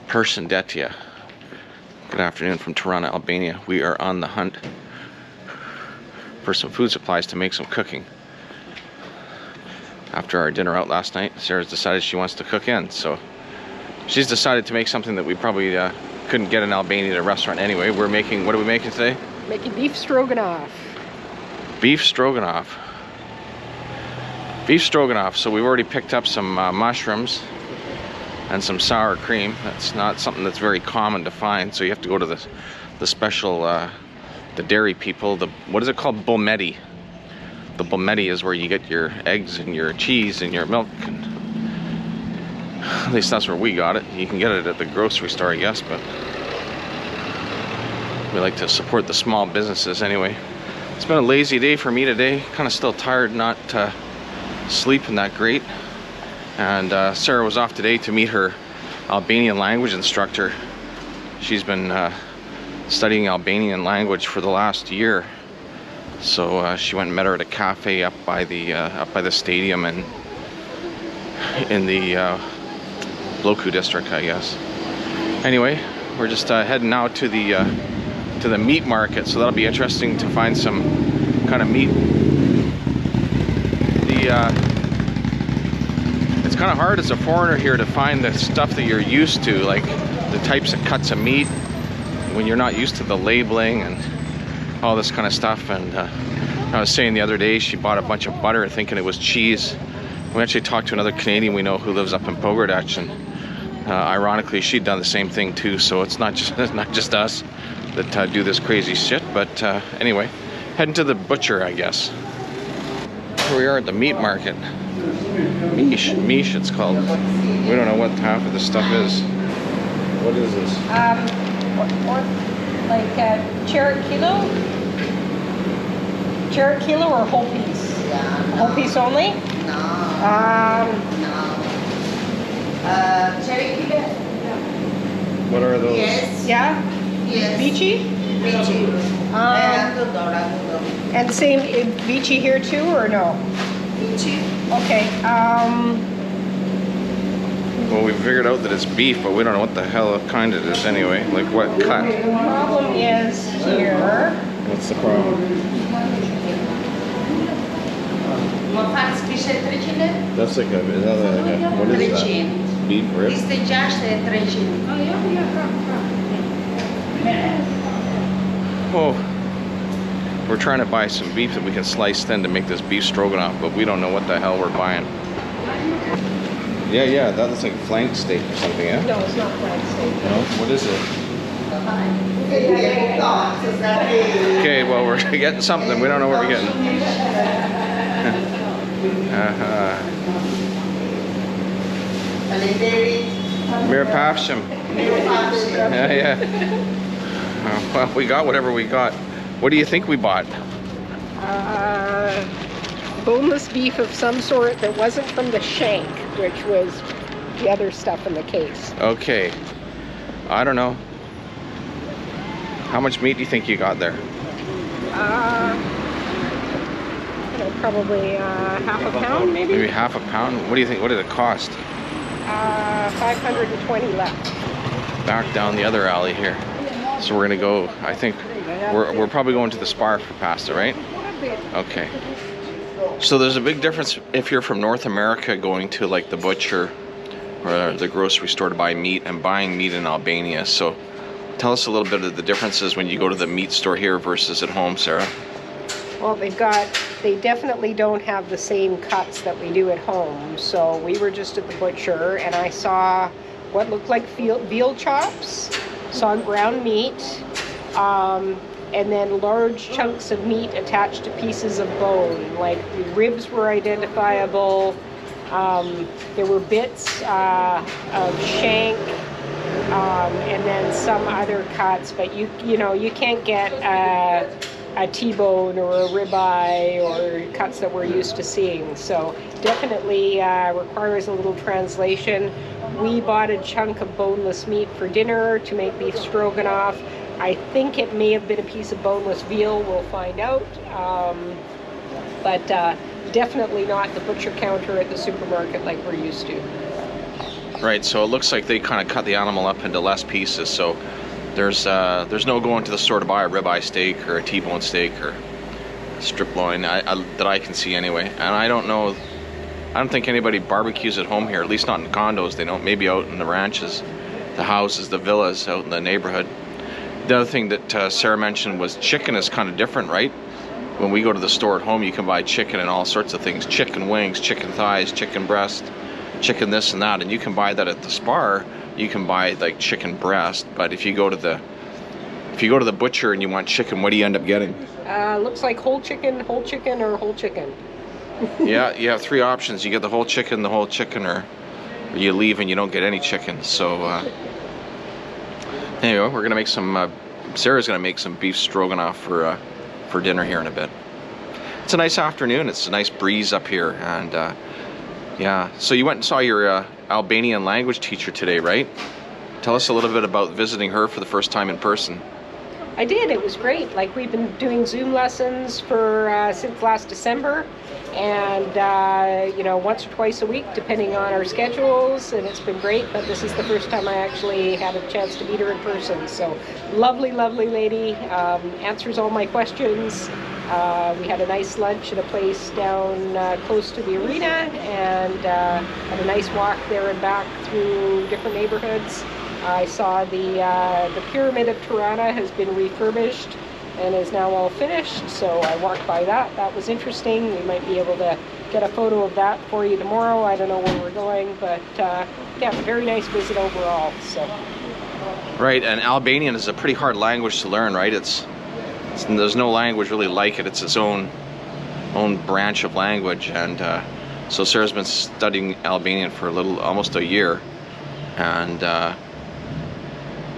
Persendetia. Good afternoon from Tirana, Albania. We are on the hunt for some food supplies to make some cooking. After our dinner out last night, Sarah's decided she wants to cook in, so she's decided to make something that we probably couldn't get in Albania at a restaurant anyway. We're making, what are we making today? Making beef stroganoff. Beef stroganoff. Beef stroganoff. So we've already picked up some mushrooms and some sour cream. That's not something that's very common to find, so you have to go to the special, the dairy people, what is it called? Bulmeti. The bulmeti is where you get your eggs and your cheese and your milk. And at least that's where we got it. You can get it at the grocery store, I guess, but we like to support the small businesses anyway. It's been a lazy day for me today. Kind of still tired, not sleeping that great. And Sarah was off today to meet her Albanian language instructor. She's been studying Albanian language for the last year. So she went and met her at a cafe up by the stadium and in the Bloku district, I guess. Anyway, we're just heading now to the meat market, so that'll be interesting to find some kind of meat. It's kind of hard as a foreigner here to find the stuff that you're used to, like the types of cuts of meat, when you're not used to the labeling and all this kind of stuff. And I was saying the other day, she bought a bunch of butter thinking it was cheese. We actually talked to another Canadian we know who lives up in Pogradec, and ironically she'd done the same thing too, so it's not just us that do this crazy shit. But anyway, heading to the butcher, I guess. Here we are at the meat market. Mish it's called. We don't know what half of the stuff is. What is this? Like carrot kilo? Carrot kilo or whole piece? Yeah. Whole piece only? No. No. Cherry kilo? What are those? Yes. Yeah? Yes. Vici? Vici. And same Vici here too, or no? Vici. Okay. Well, we figured out that it's beef, but we don't know what the hell kind it is anyway. Like what cut? The problem is here. What's the problem? That's like a, what is that? Beef rib? Oh, we're trying to buy some beef that we can slice thin to make this beef stroganoff, but we don't know what the hell we're buying. Yeah, that looks like flank steak or something, yeah? No, it's not flank steak. No? What is it? Okay, well, we're getting something. We don't know what we're getting. Mirapavsham. Yeah. Well, we got whatever we got. What do you think we bought? Boneless beef of some sort that wasn't from the shank, which was the other stuff in the case. Okay. I don't know. How much meat do you think you got there? Probably half a pound, maybe? Maybe half a pound? What do you think? What did it cost? 520 left. Back down the other alley here. So we're gonna go, I think, we're probably going to the Spar for pasta, right? Okay. So there's a big difference if you're from North America going to like the butcher or the grocery store to buy meat and buying meat in Albania. So tell us a little bit of the differences when you go to the meat store here versus at home, Sarah. Well, they definitely don't have the same cuts that we do at home. So we were just at the butcher and I saw what looked like veal chops, saw ground meat, and then large chunks of meat attached to pieces of bone. Like the ribs were identifiable. There were bits of shank, and then some other cuts. But you can't get a T-bone or a ribeye or cuts that we're used to seeing. So definitely requires a little translation. We bought a chunk of boneless meat for dinner to make beef stroganoff. I think it may have been a piece of boneless veal, we'll find out. But definitely not the butcher counter at the supermarket like we're used to. Right, so it looks like they kind of cut the animal up into less pieces. So there's no going to the store to buy a ribeye steak or a T-bone steak or a strip loin that I can see anyway. And I don't think anybody barbecues at home here, at least not in condos. They don't. Maybe out in the ranches, the houses, the villas out in the neighborhood. The other thing that Sarah mentioned was chicken is kind of different, right? When we go to the store at home, you can buy chicken and all sorts of things: chicken wings, chicken thighs, chicken breast, chicken this and that. And you can buy that at the Spar. You can buy like chicken breast. But if you go to the butcher and you want chicken, what do you end up getting? Looks like whole chicken, or whole chicken. Yeah, you have 3 options. You get the whole chicken, or you leave and you don't get any chicken. So anyway, we're gonna make some. Sarah's gonna make some beef stroganoff for dinner here in a bit. It's a nice afternoon. It's a nice breeze up here, and yeah. So you went and saw your Albanian language teacher today, right? Tell us a little bit about visiting her for the first time in person. I did. It was great. Like, we've been doing Zoom lessons for since last December, and you know, once or twice a week, depending on our schedules, and it's been great. But this is the first time I actually had a chance to meet her in person. So, lovely, lovely lady. Answers all my questions. We had a nice lunch at a place down close to the arena, and had a nice walk there and back through different neighborhoods. I saw the pyramid of Tirana has been refurbished and is now all finished, so I walked by that. That was interesting. We might be able to get a photo of that for you tomorrow. I don't know where we're going, but yeah, very nice visit overall. So. Right, and Albanian is a pretty hard language to learn, right? There's no language really like it. It's its own branch of language, and so Sarah's been studying Albanian for almost a year, and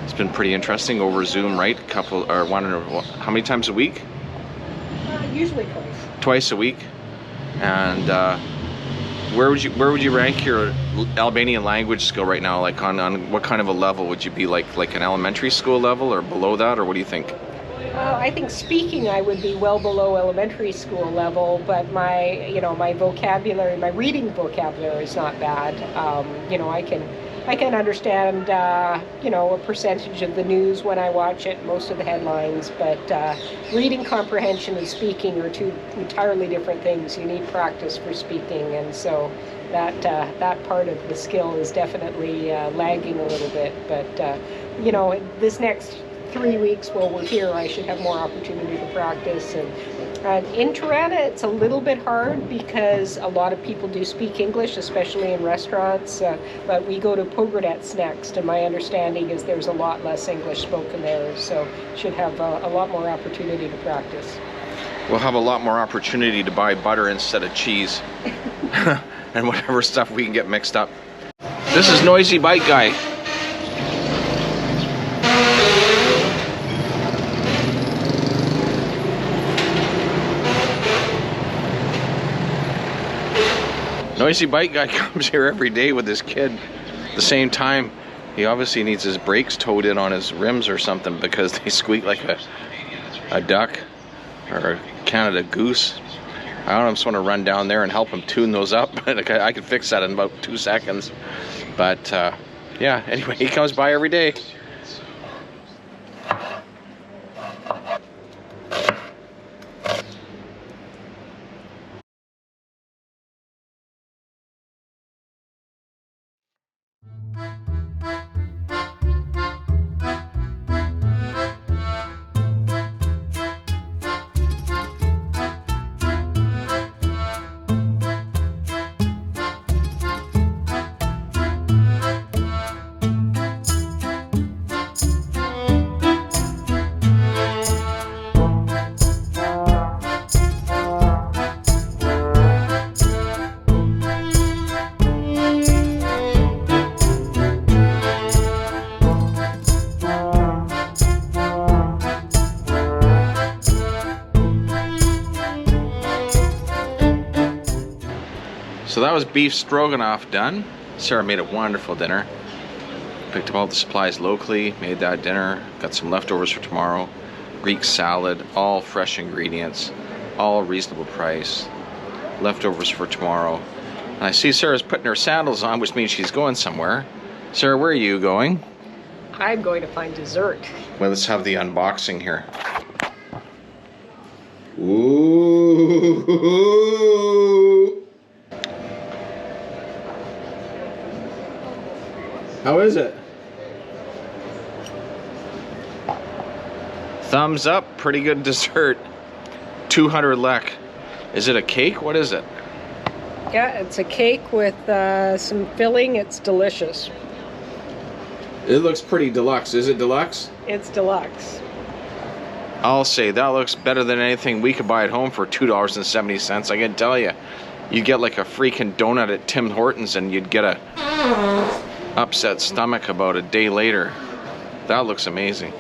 it's been pretty interesting over Zoom, right? How many times a week? Usually twice. Twice a week, and where would you rank your Albanian language skill right now? Like on what kind of a level would you be? Like an elementary school level or below that, or what do you think? I think speaking I would be well below elementary school level, but my vocabulary, my reading vocabulary is not bad. You know, I can understand a percentage of the news when I watch it, most of the headlines, but reading comprehension and speaking are 2 entirely different things. You need practice for speaking, and so that part of the skill is definitely lagging a little bit. But you know, this next 3 weeks while we're here, I should have more opportunity to practice. And in Tirana, it's a little bit hard because a lot of people do speak English, especially in restaurants. But we go to Pogradets next, and my understanding is there's a lot less English spoken there, so should have a lot more opportunity to practice. We'll have a lot more opportunity to buy butter instead of cheese, and whatever stuff we can get mixed up. This is Noisy Bike Guy. Noisy Bike Guy comes here every day with his kid. At the same time, he obviously needs his brakes towed in on his rims or something because they squeak like a duck or a Canada goose. I don't know, I just want to run down there and help him tune those up. I can fix that in about 2 seconds. But yeah, anyway, he comes by every day. So that was beef stroganoff done. Sarah made a wonderful dinner. Picked up all the supplies locally, made that dinner, got some leftovers for tomorrow. Greek salad, all fresh ingredients, all reasonable price. Leftovers for tomorrow. And I see Sarah's putting her sandals on, which means she's going somewhere. Sarah, where are you going? I'm going to find dessert. Well, let's have the unboxing here. Ooh. How is it? Thumbs up, pretty good dessert. 200 lek. Is it a cake? What is it? Yeah, it's a cake with some filling. It's delicious. It looks pretty deluxe. Is it deluxe? It's deluxe. I'll say that looks better than anything we could buy at home for $2.70. I can tell you. You'd get like a freaking donut at Tim Hortons and you'd get a upset stomach about a day later. That looks amazing.